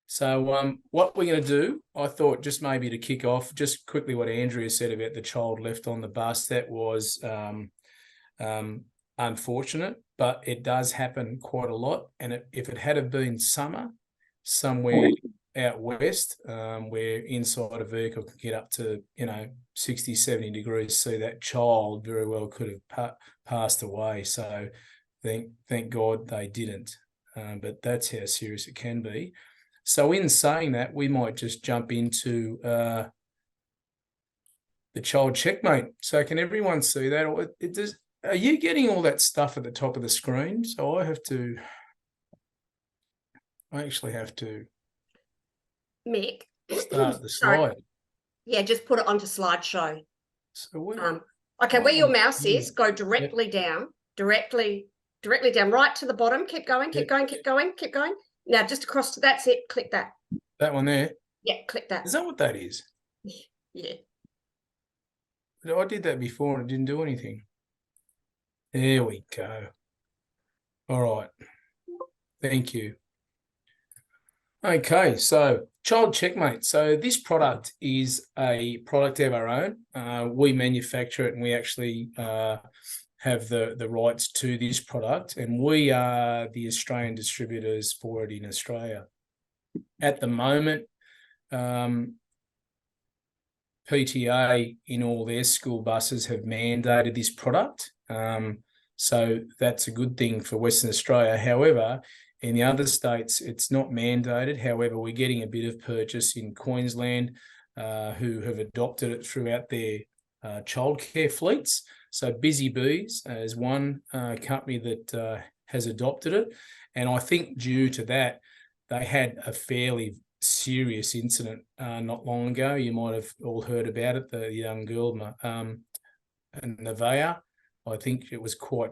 So what we're going to do, I thought just maybe to kick off, just quickly what Andrea said about the child left on the bus. That was unfortunate, but it does happen quite a lot. And if it had have been summer somewhere out west, where inside a vehicle can get up to 60, 70 degrees C, that child very well could have passed away. So thank God they didn't. But that's how serious it can be. So in saying that, we might just jump into the child checkmate. So can everyone see that? Are you getting all that stuff at the top of the screen? So I actually have to Mick, start the slide. Yeah, just put it onto slideshow. So where, okay, where your mouse is, go directly down, directly down, right to the bottom. Keep going, keep going, keep going, keep going. Now just across to, that's it. Click that. That one there? Yeah, click that. Is that what that is? Yeah. I did that before and it didn't do anything. There we go. All right. Thank you. Okay, so child checkmate. So this product is a product of our own. We manufacture it and we actually have the rights to this product, and we are the Australian distributors for it in Australia. At the moment, PTA in all their school buses have mandated this product. So that's a good thing for Western Australia. However, in the other states, it's not mandated. However, we're getting a bit of purchase in Queensland who have adopted it throughout their childcare fleets. So Busy Bees is one company that has adopted it. And I think due to that, they had a fairly serious incident not long ago. You might have all heard about it, the young girl, Nevaeh. I think it was quite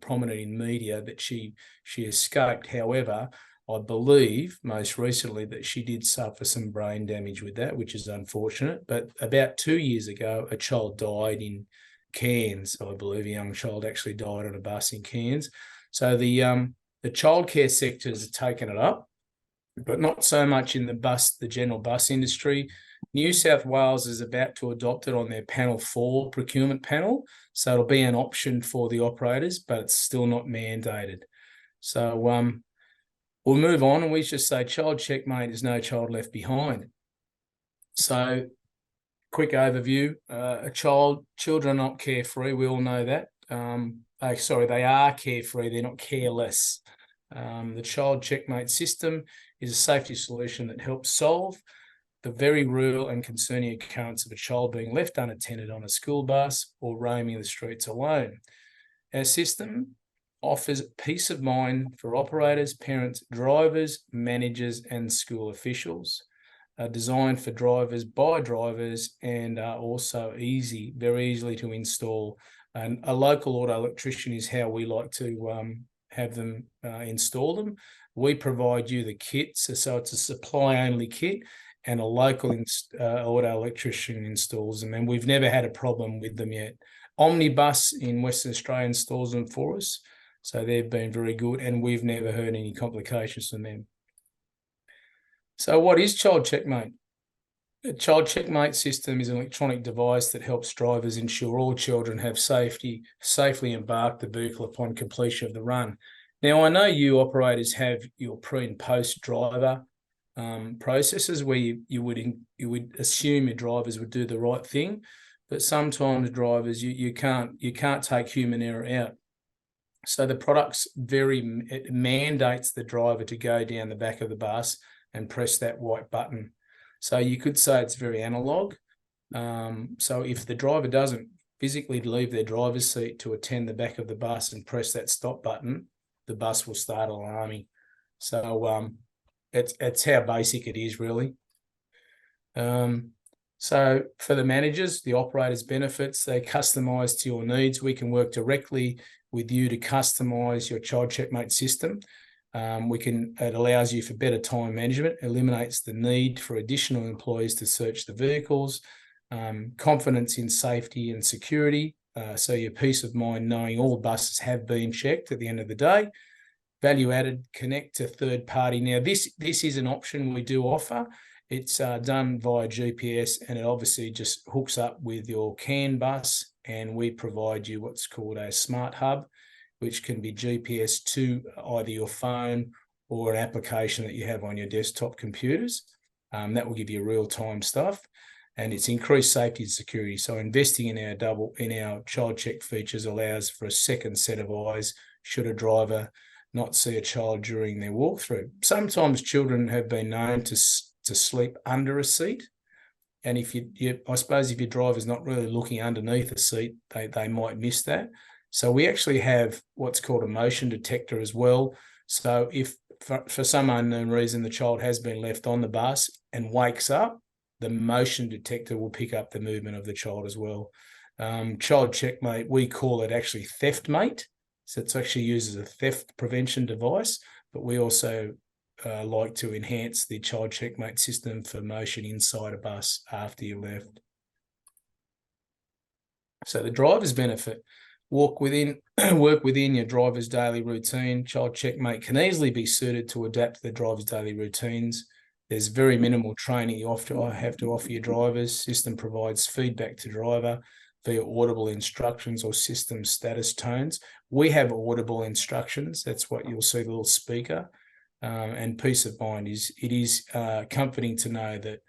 prominent in media that she escaped. However, I believe most recently that she did suffer some brain damage with that, which is unfortunate. But about 2 years ago, a child died in Cairns. I believe a young child actually died on a bus in Cairns. So the childcare sector has taken it up, but not so much in the general bus industry. New South Wales is about to adopt it on their Panel 4 procurement panel. So it'll be an option for the operators, but it's still not mandated. So we'll move on, and we just say child checkmate is no child left behind. So quick overview, children are not carefree. We all know that. They are carefree. They're not careless. The child checkmate system is a safety solution that helps solve the very real and concerning occurrence of a child being left unattended on a school bus or roaming the streets alone. Our system offers peace of mind for operators, parents, drivers, managers, and school officials. Designed for drivers by drivers, and are also very easily to install. And a local auto electrician is how we like to have them install them. We provide you the kits, so it's a supply-only kit, and a local auto electrician installs them, and we've never had a problem with them yet. Omnibus in Western Australia installs them for us, so they've been very good, and we've never heard any complications from them. So what is child checkmate? A child checkmate system is an electronic device that helps drivers ensure all children have safely embarked the vehicle upon completion of the run. Now, I know you operators have your pre and post driver processes where you would assume your drivers would do the right thing, but sometimes drivers you can't take human error out. So the product's it mandates the driver to go down the back of the bus and press that white button. So you could say it's very analog. So if the driver doesn't physically leave their driver's seat to attend the back of the bus and press that stop button, the bus will start alarming. So it's how basic it is, really. So for the managers, the operators' benefits, they customise to your needs. We can work directly with you to customise your child checkmate system. It allows you for better time management, eliminates the need for additional employees to search the vehicles, confidence in safety and security, so your peace of mind knowing all buses have been checked at the end of the day. value added, connect to third party. Now, this is an option we do offer. It's done via GPS, and it obviously just hooks up with your CAN bus, and we provide you what's called a smart hub, which can be GPS to either your phone or an application that you have on your desktop computers. That will give you real-time stuff, and it's increased safety and security. So investing in our child check features allows for a second set of eyes should a driver not see a child during their walkthrough. Sometimes children have been known to sleep under a seat, and if I suppose if your driver's not really looking underneath a seat, they might miss that. So we actually have what's called a motion detector as well. So if for some unknown reason the child has been left on the bus and wakes up, the motion detector will pick up the movement of the child as well. Child Checkmate, we call it actually Theft Mate. So it's actually used as a theft prevention device, but we also like to enhance the Child Checkmate system for motion inside a bus after you left. So the driver's benefit. Work within your driver's daily routine. Child Checkmate can easily be suited to adapt to the driver's daily routines. There's very minimal training you have to offer your drivers. System provides feedback to driver via audible instructions or system status tones. We have audible instructions. That's what you'll see, the little speaker. And peace of mind it is comforting to know that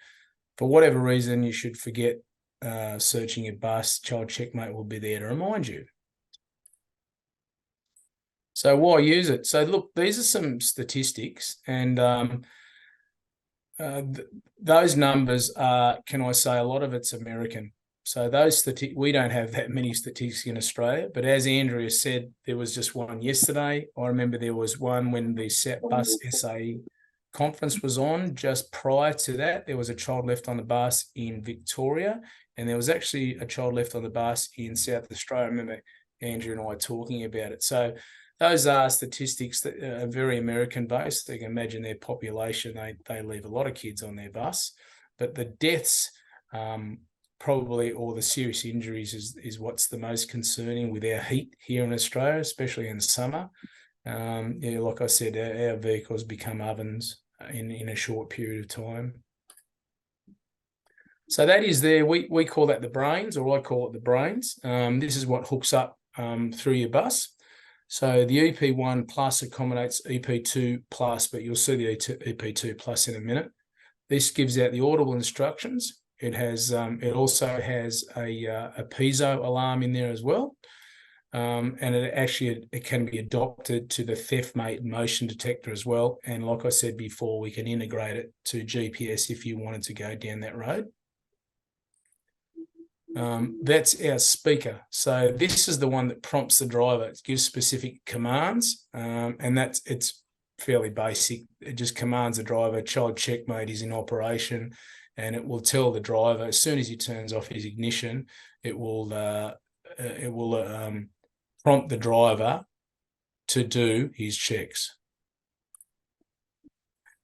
for whatever reason you should forget searching your bus, Child Checkmate will be there to remind you. So why use it? So look, these are some statistics, and those numbers are, can I say, a lot of it's American. So those we don't have that many statistics in Australia, but as Andrea said, there was just one yesterday. I remember there was one when the Bus SAE conference was on. Just prior to that, there was a child left on the bus in Victoria, and there was actually a child left on the bus in South Australia. I remember Andrea and I talking about it. So those are statistics that are very American-based. You can imagine their population, they leave a lot of kids on their bus. But the deaths probably, or the serious injuries is what's the most concerning with our heat here in Australia, especially in summer. Yeah, like I said, our vehicles become ovens in a short period of time. So that is there. We call that the brains, or I call it the brains. This is what hooks up through your bus. So the EP1 Plus accommodates EP2 Plus, but you'll see the EP2 Plus in a minute. This gives out the audible instructions. It has. It also has a piezo alarm in there as well, and it can be adopted to the Theft Mate motion detector as well. And like I said before, we can integrate it to GPS if you wanted to go down that road. That's our speaker. So this is the one that prompts the driver. It gives specific commands, and it's fairly basic. It just commands the driver, Child Checkmate is in operation, and it will tell the driver as soon as he turns off his ignition, it will prompt the driver to do his checks.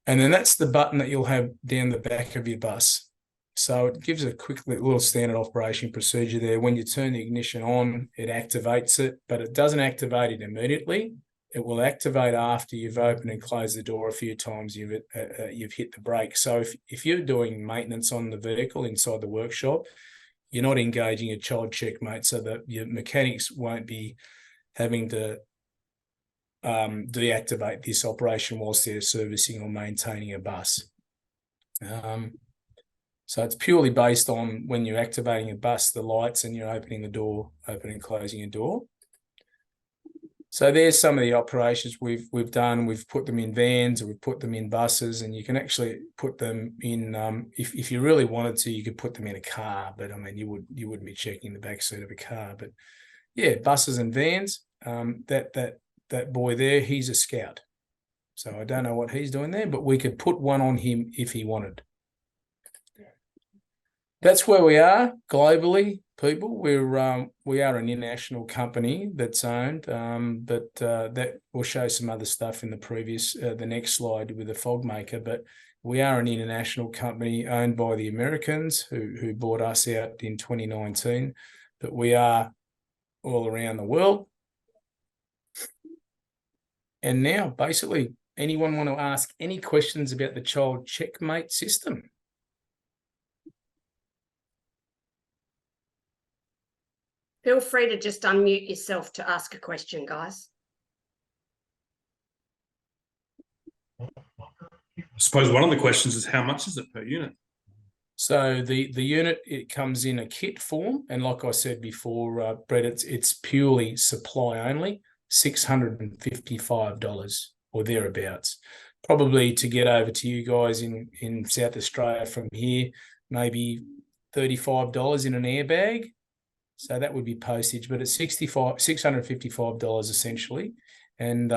And then that's the button that you'll have down the back of your bus. So it gives a quick little standard operation procedure there. When you turn the ignition on, it activates it, but it doesn't activate it immediately. It will activate after you've opened and closed the door a few times, you've hit the brake. So if you're doing maintenance on the vehicle inside the workshop, you're not engaging a Child Checkmate, so that your mechanics won't be having to deactivate this operation whilst they're servicing or maintaining a bus. So it's purely based on when you're activating a bus, the lights, and you're opening and closing a door. So there's some of the operations we've done. We've put them in vans, or we've put them in buses, and you can actually put them in. If you really wanted to, you could put them in a car, but I mean, you wouldn't be checking the back seat of a car. But yeah, buses and vans. That boy there, he's a scout. So I don't know what he's doing there, but we could put one on him if he wanted. That's where we are globally, people. We are an international company that's owned, but that will show some other stuff in the next slide with the fog maker. But we are an international company owned by the Americans who bought us out in 2019. But we are all around the world. And now, basically, anyone want to ask any questions about the child checkmate system? Feel free to just unmute yourself to ask a question, guys. I suppose one of the questions is how much is it per unit? So the unit, it comes in a kit form, and like I said before, Brett, it's purely supply only, $655 or thereabouts. Probably to get over to you guys in South Australia from here, maybe $35 in an airbag. So that would be postage, but it's $655 essentially, and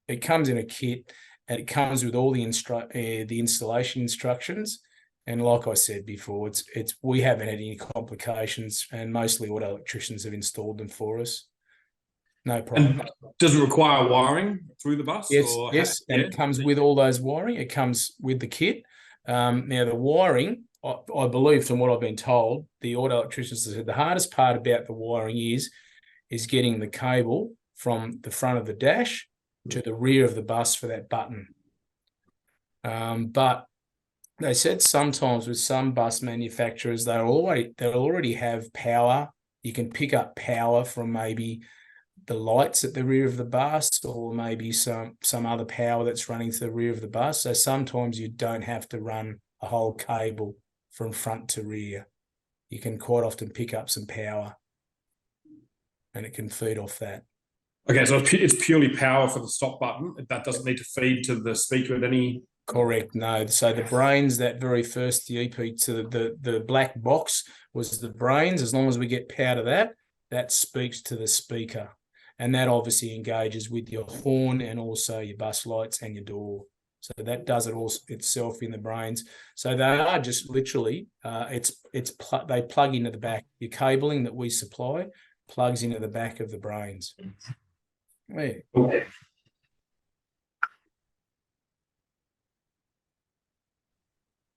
it comes in a kit, and it comes with all the installation instructions. And like I said before, we haven't had any complications, and mostly auto electricians have installed them for us. No problem. And does it require wiring through the bus? Yes, yes, and it comes with all those wiring. It comes with the kit. Now the wiring, I believe from what I've been told, the auto electricians said the hardest part about the wiring is getting the cable from the front of the dash to the rear of the bus for that button. But they said sometimes with some bus manufacturers, they'll already have power. You can pick up power from maybe the lights at the rear of the bus, or maybe some other power that's running to the rear of the bus. So sometimes you don't have to run a whole cable from front to rear. You can quite often pick up some power, and it can feed off that. Okay, so it's purely power for the stop button. That doesn't need to feed to the speaker at any... Correct, no. So the brains, that very first, the EP to the black box was the brains. As long as we get power to that, that speaks to the speaker. And that obviously engages with your horn and also your bus lights and your door. So that does it all itself in the brains. So they are just literally, they plug into the back. Your cabling that we supply plugs into the back of the brains. Yeah. Okay.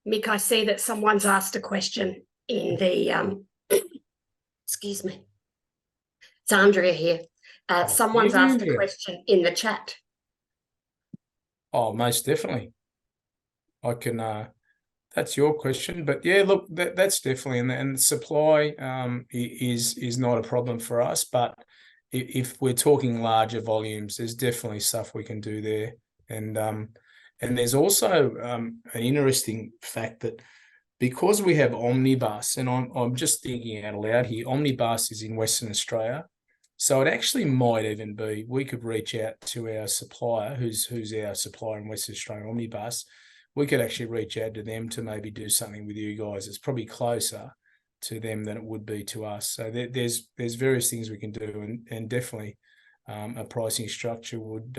Mick, I see that someone's asked a question in the, excuse me. It's Andrea here. Someone's asked a question in the chat. Oh, most definitely. I can, that's your question, but yeah, look, that's definitely, and supply is not a problem for us, but if we're talking larger volumes, there's definitely stuff we can do there. And there's also an interesting fact that because we have Omnibus, and I'm just thinking out loud here, Omnibus is in Western Australia. So it actually might even be, we could reach out to our supplier, who's our supplier in Western Australia, Omnibus. We could actually reach out to them to maybe do something with you guys. It's probably closer to them than it would be to us. So there's various things we can do, and definitely a pricing structure would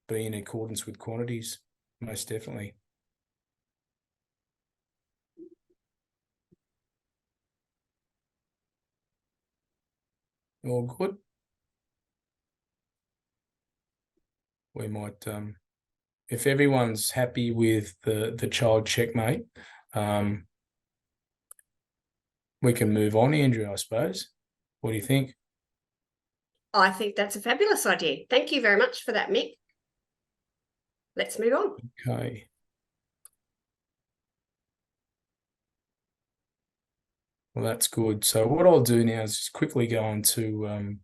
be in accordance with quantities, most definitely. All good. We might, if everyone's happy with the child checkmate, we can move on, Andrew, I suppose. What do you think? I think that's a fabulous idea. Thank you very much for that, Mick. Let's move on. Okay. Well, that's good. So what I'll do now is just quickly go on to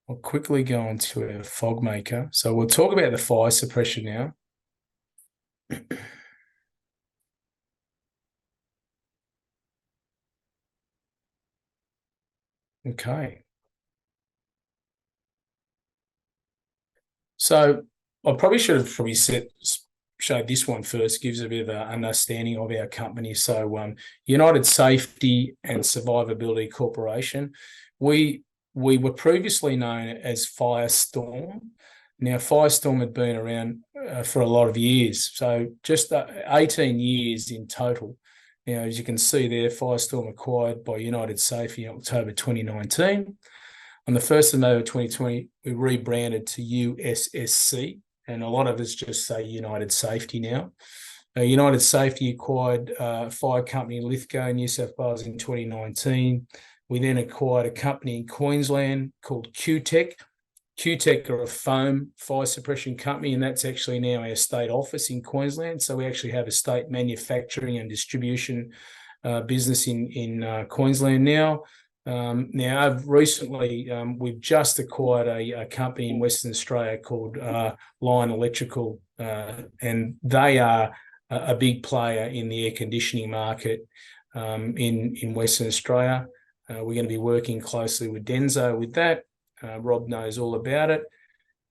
I'll quickly go on to our fog maker. So we'll talk about the fire suppression now. Okay. So I probably should have showed this one first, gives a bit of an understanding of our company. So United Safety and Survivability Corporation, we were previously known as Firestorm. Now, Firestorm had been around for a lot of years, so just 18 years in total. Now, as you can see there, Firestorm acquired by United Safety in October 2019. On the 1st of November 2020, we rebranded to USSC, and a lot of us just say United Safety now. United Safety acquired fire company Lithgow, New South Wales in 2019. We then acquired a company in Queensland called Q-Tech. QTech are a foam fire suppression company, and that's actually now our state office in Queensland. So we actually have a state manufacturing and distribution business in Queensland now. Now, I've recently, we've just acquired a company in Western Australia called Line Electrical, and they are a big player in the air conditioning market in Western Australia. We're going to be working closely with Denso with that. Rob knows all about it.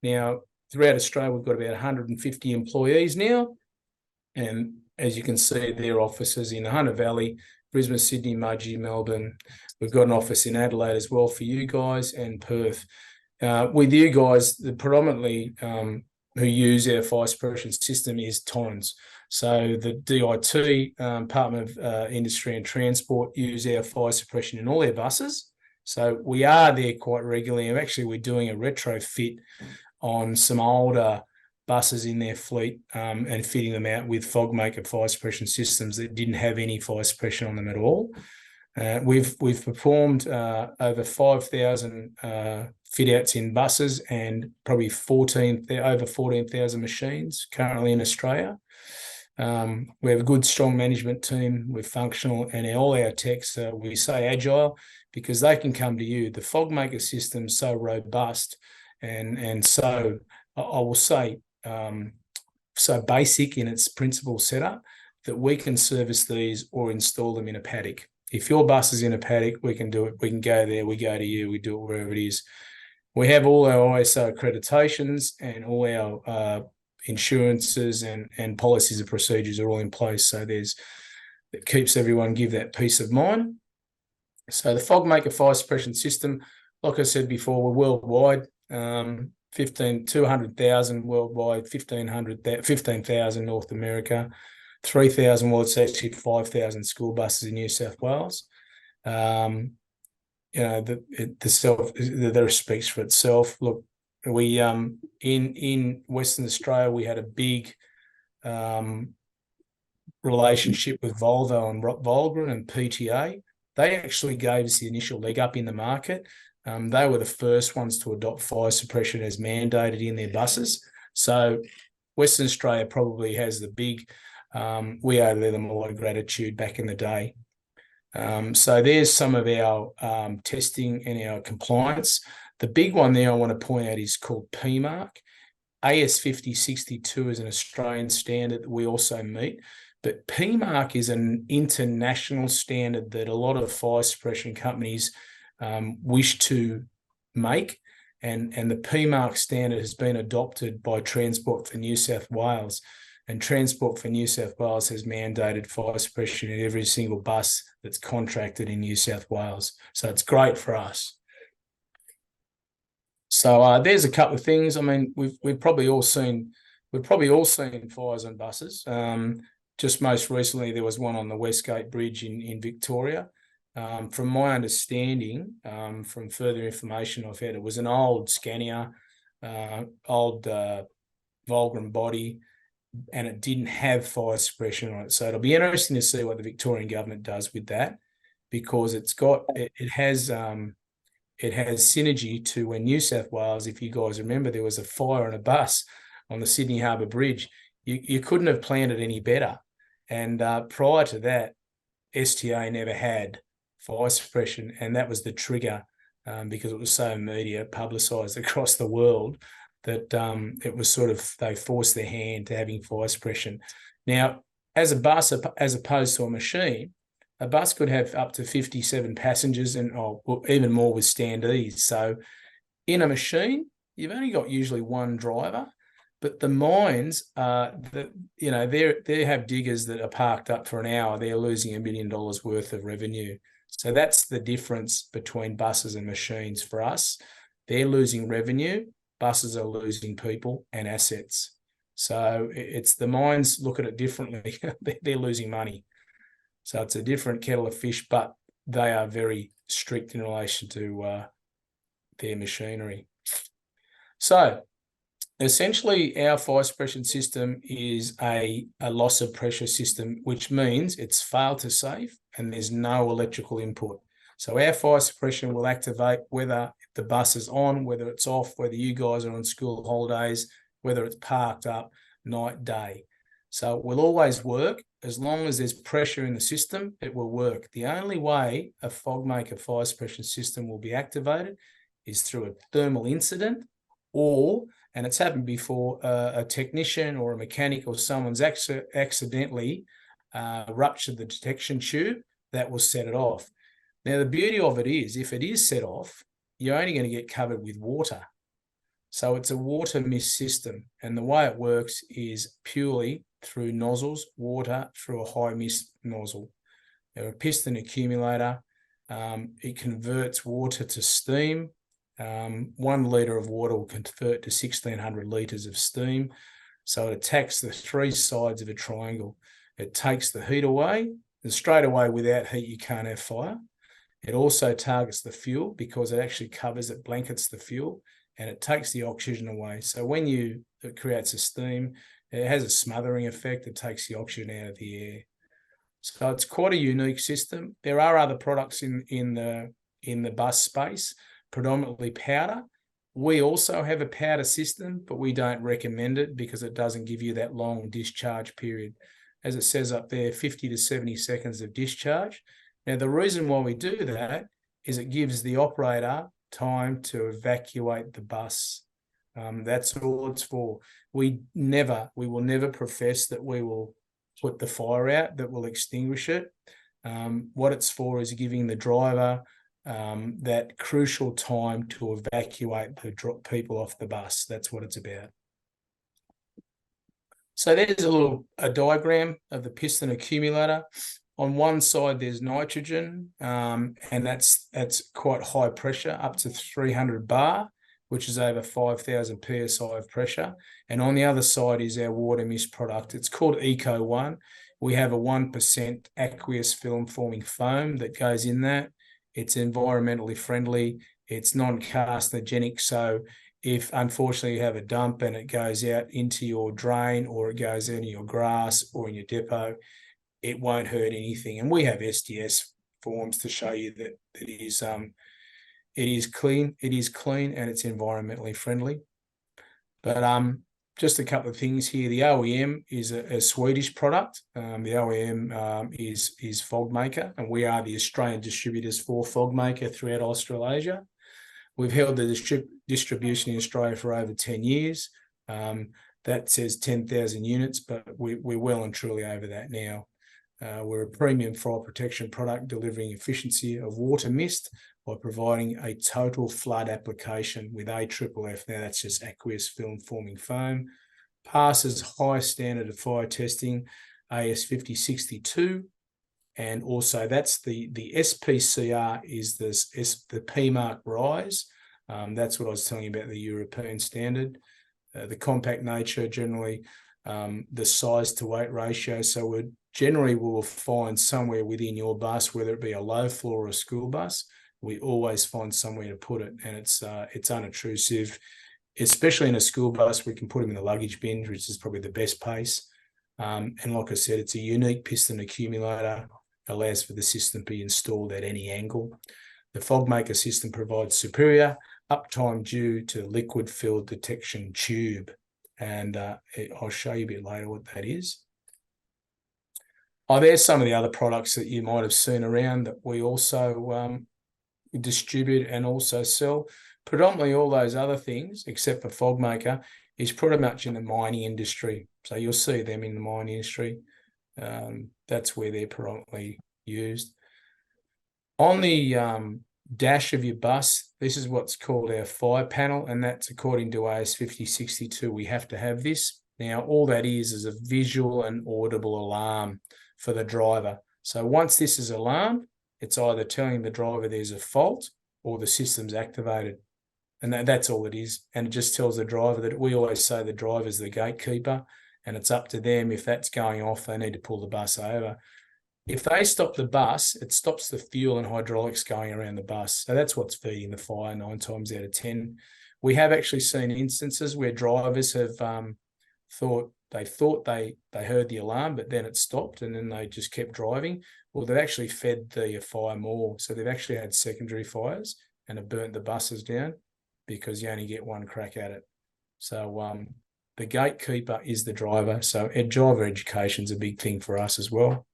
Now, throughout Australia, we've got about 150 employees now. And as you can see, their offices in the Hunter Valley, Brisbane, Sydney, Mudgee, Melbourne. We've got an office in Adelaide as well for you guys, and Perth. With you guys, the predominantly who use our fire suppression system is Torrens. So the DIT, Department of Industry and Transport, use our fire suppression in all their buses. So we are there quite regularly. And actually, we're doing a retrofit on some older buses in their fleet and fitting them out with FogMaker fire suppression systems that didn't have any fire suppression on them at all. We've performed over 5,000 fit outs in buses and probably over 14,000 machines currently in Australia. We have a good, strong management team. We're functional, and all our techs, we say agile because they can come to you. The FogMaker system is so robust and so, I will say, so basic in its principal setup that we can service these or install them in a paddock. If your bus is in a paddock, we can do it. We can go there. We go to you. We do it wherever it is. We have all our ISO accreditations and all our insurances and policies and procedures are all in place. So it keeps everyone give that peace of mind. So the FogMaker fire suppression system, like I said before, we're worldwide. 200,000 worldwide, 15,000 North America, 3,000. Well, it's actually 5,000 school buses in New South Wales. The speaks for itself. Look, we in Western Australia, we had a big relationship with Volvo and Volgren and PTA. They actually gave us the initial leg up in the market. They were the first ones to adopt fire suppression as mandated in their buses. So Western Australia probably has the big, we owe them a lot of gratitude back in the day. So there's some of our testing and our compliance. The big one there I want to point out is called PMARC. AS5062 is an Australian standard that we also meet, but PMARC is an international standard that a lot of fire suppression companies wish to make, and the PMARC standard has been adopted by Transport for New South Wales, and Transport for New South Wales has mandated fire suppression in every single bus that's contracted in New South Wales. So it's great for us. So there's a couple of things. I mean, we've probably all seen fires on buses. Just most recently, there was one on the Westgate Bridge in Victoria. From my understanding, from further information I've had, it was an old Scania, old Volgren body, and it didn't have fire suppression on it. So it'll be interesting to see what the Victorian government does with that, because it has synergy to when New South Wales, if you guys remember, there was a fire on a bus on the Sydney Harbour Bridge. You couldn't have planned it any better. And prior to that, STA never had fire suppression, and that was the trigger because it was so media publicised across the world that it was sort of, they forced their hand to having fire suppression. Now, as a bus, as opposed to a machine, a bus could have up to 57 passengers and even more with standees. So in a machine, you've only got usually one driver, but the mines, they have diggers that are parked up for an hour. They're losing $1 million worth of revenue. So that's the difference between buses and machines for us. They're losing revenue. Buses are losing people and assets. So it's the mines look at it differently. They're losing money. So it's a different kettle of fish, but they are very strict in relation to their machinery. So essentially, our fire suppression system is a loss of pressure system, which means it's fail to safe and there's no electrical input. So our fire suppression will activate whether the bus is on, whether it's off, whether you guys are on school holidays, whether it's parked up, night, day. So it will always work. As long as there's pressure in the system, it will work. The only way a FogMaker fire suppression system will be activated is through a thermal incident, or, and it's happened before, a technician or a mechanic or someone's accidentally ruptured the detection tube that will set it off. Now, the beauty of it is, if it is set off, you're only going to get covered with water. So it's a water mist system. And the way it works is purely through nozzles, water through a high mist nozzle. They're a piston accumulator. It converts water to steam. 1 litre of water will convert to 1,600 litres of steam. So it attacks the 3 sides of a triangle. It takes the heat away, and straight away without heat you can't have fire. It also targets the fuel because it actually covers, it blankets the fuel, and it takes the oxygen away. So when it creates a steam, it has a smothering effect. It takes the oxygen out of the air. So it's quite a unique system. There are other products in the bus space, predominantly powder. We also have a powder system, but we don't recommend it because it doesn't give you that long discharge period. As it says up there, 50 to 70 seconds of discharge. Now, the reason why we do that is it gives the operator time to evacuate the bus. That's all it's for. We will never profess that we will put the fire out, that will extinguish it. What it's for is giving the driver that crucial time to evacuate the people off the bus. That's what it's about. So there's a diagram of the piston accumulator. On one side, there's nitrogen, and that's quite high pressure, up to 300 bar, which is over 5,000 PSI of pressure. And on the other side is our water mist product. It's called Eco 1. We have a 1% aqueous film forming foam that goes in that. It's environmentally friendly. It's non-carcinogenic. So if unfortunately you have a dump and it goes out into your drain, or it goes into your grass or in your depot, it won't hurt anything. And we have STS forms to show you that it is clean. It is clean and it's environmentally friendly. But just a couple of things here. The OEM is a Swedish product. The OEM is FogMaker, and we are the Australian distributors for FogMaker throughout Australasia. We've held the distribution in Australia for over 10 years. That says 10,000 units, but we're well and truly over that now. We're a premium fire protection product delivering efficiency of water mist by providing a total flood application with AFFF. Now that's just aqueous film forming foam. Passes high standard of fire testing, AS 5062. And also that's the SPCR is the PMark rise. That's what I was telling you about, the European standard. The compact nature, generally the size to weight ratio. So we will find somewhere within your bus, whether it be a low floor or a school bus, we always find somewhere to put it, and it's unobtrusive. Especially in a school bus, we can put them in the luggage bin, which is probably the best place. And like I said, it's a unique piston accumulator, allows for the system to be installed at any angle. The FogMaker system provides superior uptime due to liquid field detection tube. And I'll show you a bit later what that is. There's some of the other products that you might have seen around that we also distribute and also sell. Predominantly all those other things, except for FogMaker, is pretty much in the mining industry. So you'll see them in the mining industry. That's where they're predominantly used. On the dash of your bus, this is what's called our fire panel, and that's according to AS 5062. We have to have this. Now, all that is a visual and audible alarm for the driver. So once this is alarmed, it's either telling the driver there's a fault or the system's activated. And that's all it is. And it just tells the driver that, we always say the driver's the gatekeeper, and it's up to them. If that's going off, they need to pull the bus over. If they stop the bus, it stops the fuel and hydraulics going around the bus. So that's what's feeding the fire 9 times out of 10. We have actually seen instances where drivers have thought, they thought they heard the alarm, but then it stopped, and then they just kept driving. Well, they've actually fed the fire more, so they've actually had secondary fires and have burnt the buses down because you only get one crack at it. So the gatekeeper is the driver. So driver education is a big thing for us as well.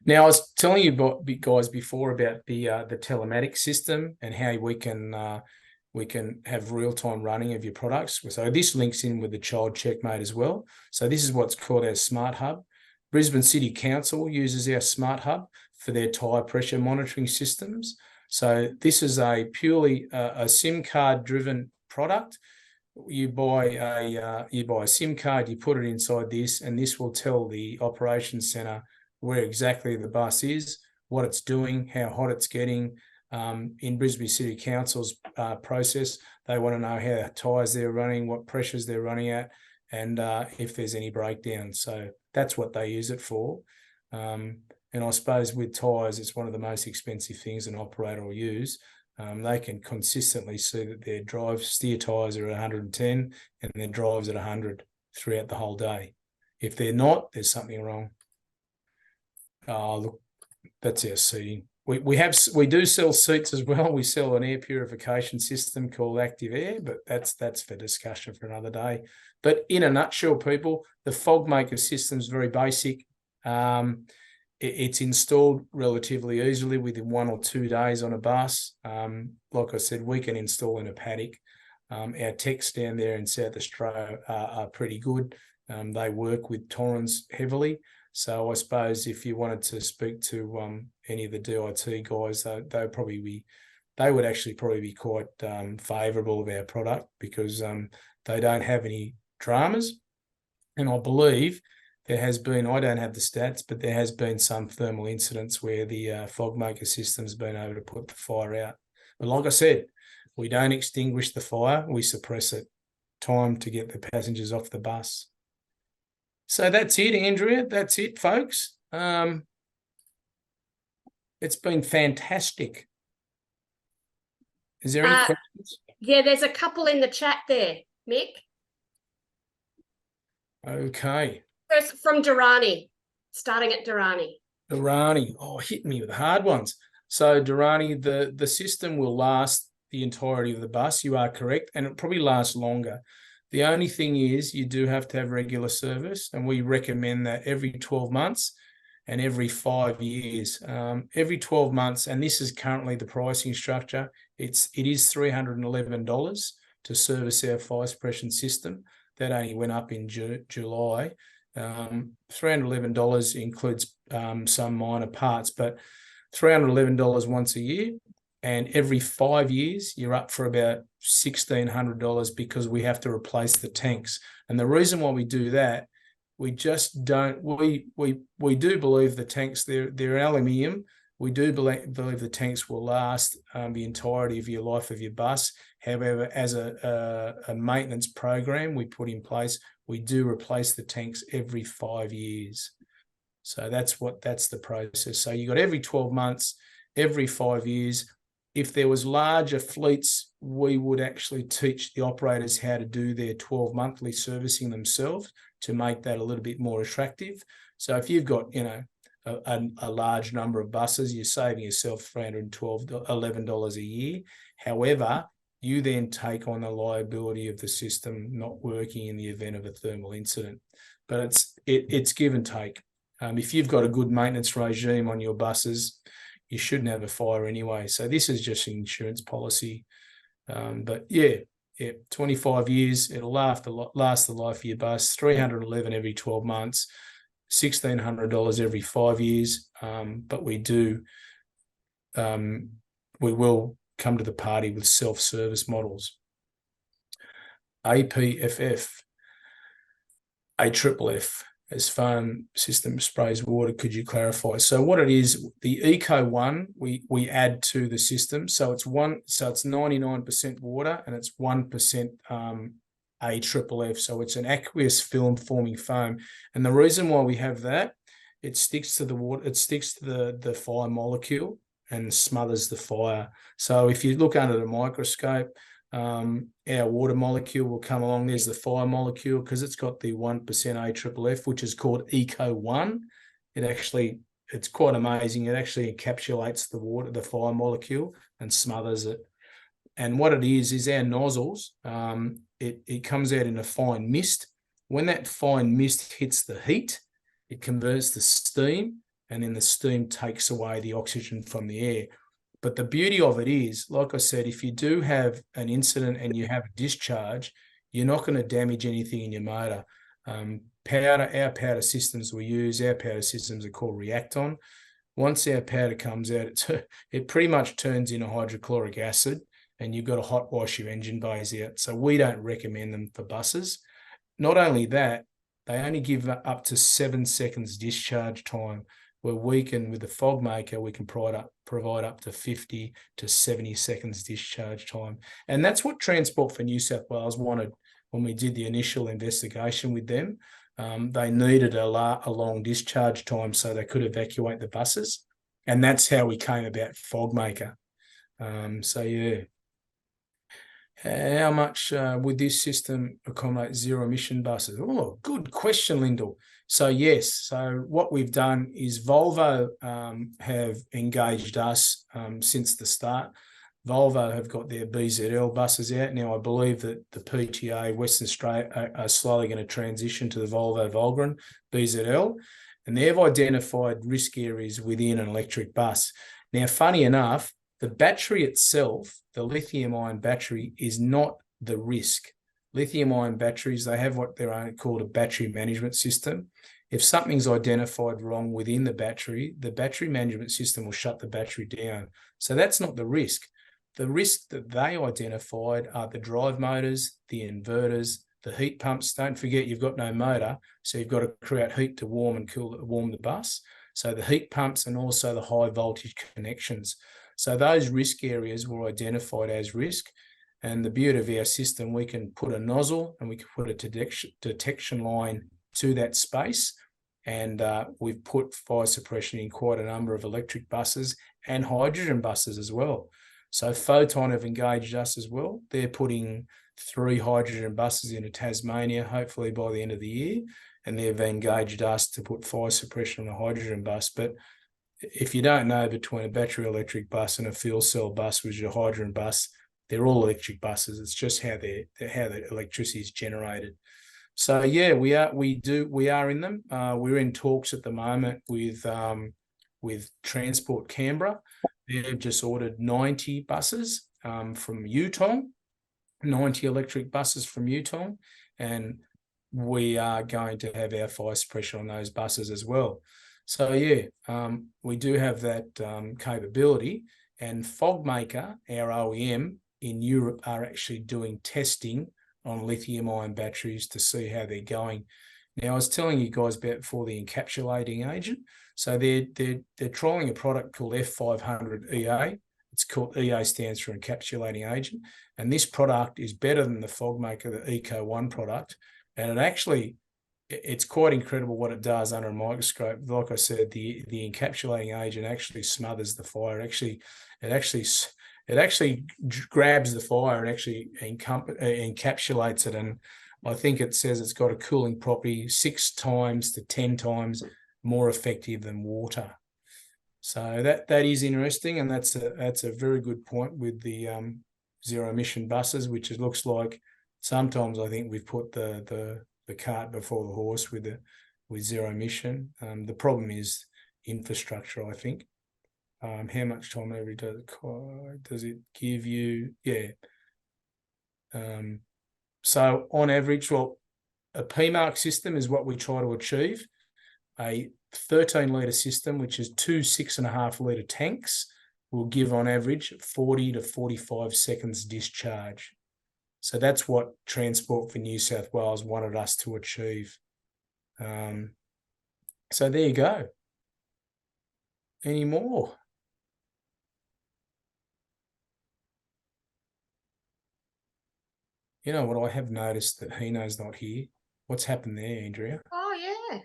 Now, I was telling you guys before about the telematics system and how we can have real-time running of your products. So this links in with the child checkmate as well. So this is what's called our Smart Hub. Brisbane City Council uses our Smart Hub for their tyre pressure monitoring systems. So this is a purely a SIM card driven product. You buy a SIM card, you put it inside this, and this will tell the operations centre where exactly the bus is, what it's doing, how hot it's getting. In Brisbane City Council's process, they want to know how tyres they're running, what pressures they're running at, and if there's any breakdowns. So that's what they use it for. And I suppose with tyres, it's one of the most expensive things an operator will use. They can consistently see that their steer tyres are at 110 and their drives at 100 throughout the whole day. If they're not, there's something wrong. Look, that's our seating. We do sell seats as well. We sell an air purification system called Active Air, but that's for discussion for another day. But in a nutshell, people, the fog maker system is very basic. It's installed relatively easily within 1 or 2 days on a bus. Like I said, we can install in a paddock. Our techs down there in South Australia are pretty good. They work with Torrens heavily. So I suppose if you wanted to speak to any of the DIT guys, they would actually probably be quite favourable of our product because they don't have any dramas. And I believe there has been, I don't have the stats, but there has been some thermal incidents where the fog maker system's been able to put the fire out. But like I said, we don't extinguish the fire, we suppress it. Time to get the passengers off the bus. So that's it, Andrea. That's it, folks. It's been fantastic. Is there any questions? Yeah, there's a couple in the chat there, Mick. Okay. First from Durrani, starting at Durrani. Durrani. Oh, hit me with the hard ones. So Durrani, the system will last the entirety of the bus. You are correct. And it'll probably last longer. The only thing is you do have to have regular service, and we recommend that every 12 months and every 5 years. Every 12 months, and this is currently the pricing structure, it is $311 to service our fire suppression system. That only went up in July. $311 includes some minor parts, but $311 once a year. And every 5 years, you're up for about $1,600 because we have to replace the tanks. And the reason why we do that, we just don't. We do believe the tanks, they're aluminium. We do believe the tanks will last the entirety of your life of your bus. However, as a maintenance program we put in place, we do replace the tanks every 5 years. So that's the process. So you got every 12 months, every 5 years. If there was larger fleets, we would actually teach the operators how to do their 12 monthly servicing themselves to make that a little bit more attractive. So if you've got, a large number of buses, you're saving yourself $11 a year. However, you then take on the liability of the system not working in the event of a thermal incident. But it's give and take. If you've got a good maintenance regime on your buses, you shouldn't have a fire anyway. So this is just an insurance policy. But yeah, 25 years, it'll last the life of your bus, $311 every 12 months, $1,600 every 5 years. But we will come to the party with self-service models. APFF, AFFF, as foam system sprays water, could you clarify? So what it is, the Eco one, we add to the system. So it's 99% water and it's 1% AFFF. So it's an aqueous film forming foam. And the reason why we have that, it sticks to the water, it sticks to the fire molecule and smothers the fire. So if you look under the microscope, our water molecule will come along. There's the fire molecule, because it's got the 1% AFFF, which is called Eco-1. It's quite amazing. It actually encapsulates the fire molecule and smothers it. And what it is our nozzles, it comes out in a fine mist. When that fine mist hits the heat, it converts to steam, and then the steam takes away the oxygen from the air. But the beauty of it is, like I said, if you do have an incident and you have a discharge, you're not going to damage anything in your motor. Our powder systems we use, our powder systems are called Reacton. Once our powder comes out, it pretty much turns into hydrochloric acid, and you've got to hot wash your engine bays out. So we don't recommend them for buses. Not only that, they only give up to 7 seconds discharge time, where we can, with the fog maker, we can provide up to 50 to 70 seconds discharge time. And that's what Transport for New South Wales wanted when we did the initial investigation with them. They needed a long discharge time so they could evacuate the buses. And that's how we came about fog maker. So, yeah. How much would this system accommodate zero emission buses? Oh, good question, Lyndall. So yes, so what we've done is Volvo have engaged us since the start. Volvo have got their BZL buses out. Now, I believe that the PTA, Western Australia, are slowly going to transition to the Volvo Volgren BZL, and they've identified risk areas within an electric bus. Now, funny enough, the battery itself, the lithium-ion battery, is not the risk. Lithium-ion batteries, they have what they're called a battery management system. If something's identified wrong within the battery management system will shut the battery down. So that's not the risk. The risk that they identified are the drive motors, the inverters, the heat pumps. Don't forget, you've got no motor, so you've got to create heat to warm the bus. So the heat pumps and also the high voltage connections. So those risk areas were identified as risk. And the beauty of our system, we can put a nozzle and we can put a detection line to that space. And we've put fire suppression in quite a number of electric buses and hydrogen buses as well. So Photon have engaged us as well. They're putting 3 hydrogen buses into Tasmania, hopefully by the end of the year. And they've engaged us to put fire suppression on a hydrogen bus. But if you don't know, between a battery electric bus and a fuel cell bus, which is a hydrogen bus, they're all electric buses. It's just how the electricity is generated. So yeah, we are in them. We're in talks at the moment with Transport Canberra. They've just ordered 90 buses from Yutong, 90 electric buses from Yutong, and we are going to have our fire suppression on those buses as well. So yeah, we do have that capability, and FogMaker, our OEM in Europe, are actually doing testing on lithium-ion batteries to see how they're going. Now, I was telling you guys about before the encapsulating agent. So they're trialling a product called F500 EA. It's called EA stands for encapsulating agent, and this product is better than the FogMaker, the Eco-1 product, and it's quite incredible what it does under a microscope. Like I said, the encapsulating agent actually smothers the fire. It actually grabs the fire and actually encapsulates it. And I think it says it's got a cooling property 6 times to 10 times more effective than water. So that is interesting, and that's a very good point with the zero emission buses, which it looks like sometimes I think we've put the cart before the horse with zero emission. The problem is infrastructure, I think. How much time every does it give you? Yeah. So on average, well, a PMARC system is what we try to achieve. A 13-litre system, which is 2 6.5-litre tanks, will give on average 40 to 45 seconds discharge. So that's what Transport for New South Wales wanted us to achieve. So there you go. Any more? You know what? I have noticed that Hino's not here. What's happened there, Andrea? Oh, yeah.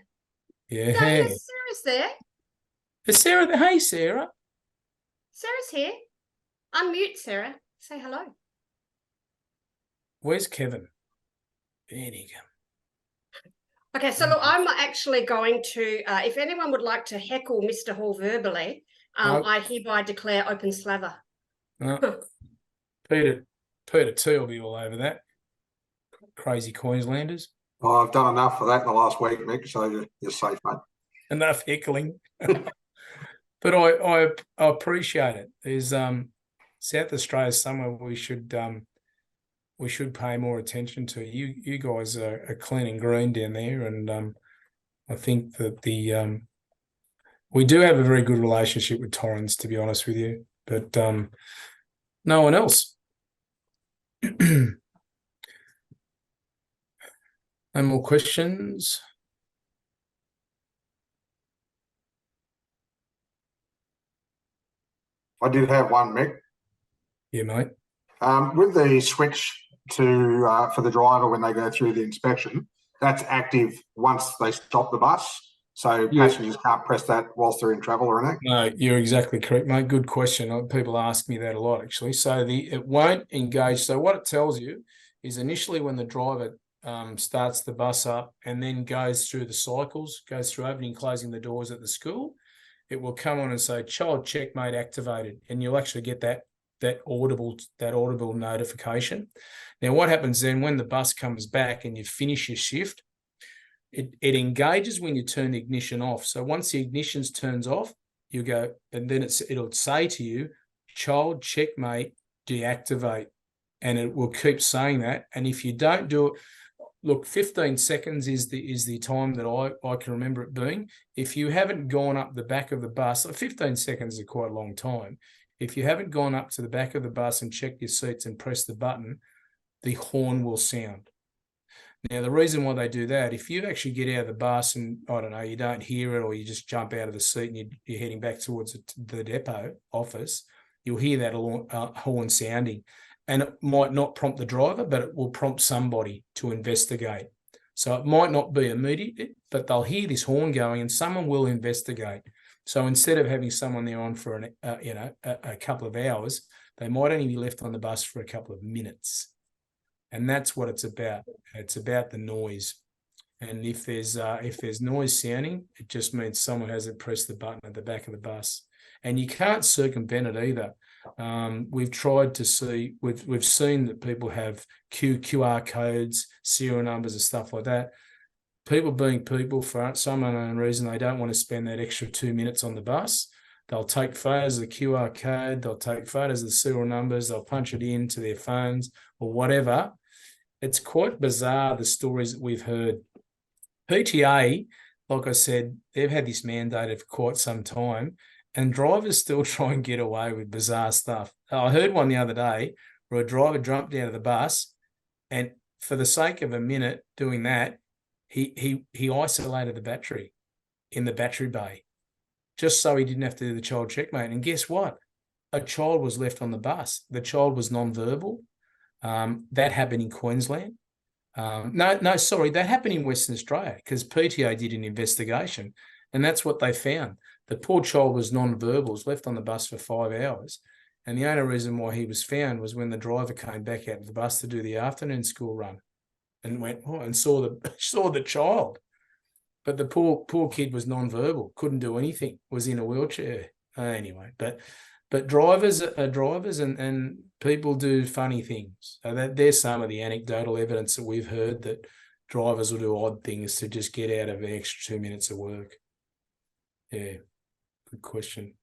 Yeah. No, yes, Sarah's there. Is Sarah there? Hey, Sarah. Sarah's here. Unmute, Sarah. Say hello. Where's Kevin? There you go. Okay, so look, I'm actually going to, if anyone would like to heckle Mr. Hall verbally, I hereby declare open slaver. No. Peter T will be all over that. Crazy Queenslanders. Well, I've done enough for that in the last week, Mick, so you're safe, mate. Enough heckling. But I appreciate it. There's South Australia somewhere we should pay more attention to. You guys are clean and green down there, and I think that we do have a very good relationship with Torrens, to be honest with you, but no one else. No more questions? I did have one, Mick. Yeah, mate. With the switch to for the driver when they go through the inspection, that's active once they stop the bus. So passengers can't press that whilst they're in travel or anything? No, you're exactly correct, mate. Good question. People ask me that a lot, actually. So it won't engage. So what it tells you is initially when the driver starts the bus up and then goes through the cycles, goes through opening and closing the doors at the school, it will come on and say child checkmate activated, and you'll actually get that audible notification. Now, what happens then when the bus comes back and you finish your shift? It engages when you turn the ignition off. So once the ignition turns off, you go, and then it'll say to you, child checkmate deactivate, and it will keep saying that. And if you don't do it, look, 15 seconds is the time that I can remember it being. If you haven't gone up the back of the bus, 15 seconds is quite a long time. If you haven't gone up to the back of the bus and checked your seats and pressed the button, the horn will sound. Now, the reason why they do that, if you actually get out of the bus and, I don't know, you don't hear it, or you just jump out of the seat and you're heading back towards the depot office, you'll hear that horn sounding. And it might not prompt the driver, but it will prompt somebody to investigate. So it might not be immediate, but they'll hear this horn going and someone will investigate. So instead of having someone there on for a couple of hours, they might only be left on the bus for a couple of minutes. And that's what it's about. It's about the noise. And if there's noise sounding, it just means someone hasn't pressed the button at the back of the bus. And you can't circumvent it either. We've tried to see, we've seen that people have QR codes, serial numbers and stuff like that. People being people, for some unknown reason, they don't want to spend that extra 2 minutes on the bus. They'll take photos of the QR code, they'll take photos of the serial numbers, they'll punch it into their phones or whatever. It's quite bizarre, the stories that we've heard. PTA, like I said, they've had this mandated for quite some time, and drivers still try and get away with bizarre stuff. I heard one the other day where a driver jumped out of the bus, and for the sake of a minute doing that, he isolated the battery in the battery bay, just so he didn't have to do the child checkmate. And guess what? A child was left on the bus. The child was non-verbal. That happened in Queensland. That happened in Western Australia, because PTA did an investigation, and that's what they found. The poor child was non-verbal, was left on the bus for 5 hours. And the only reason why he was found was when the driver came back out of the bus to do the afternoon school run and went, and saw the child. But the poor kid was non-verbal, couldn't do anything, was in a wheelchair. Anyway, but drivers are drivers, and people do funny things. So there's some of the anecdotal evidence that we've heard, that drivers will do odd things to just get out of an extra 2 minutes of work. Yeah, good question.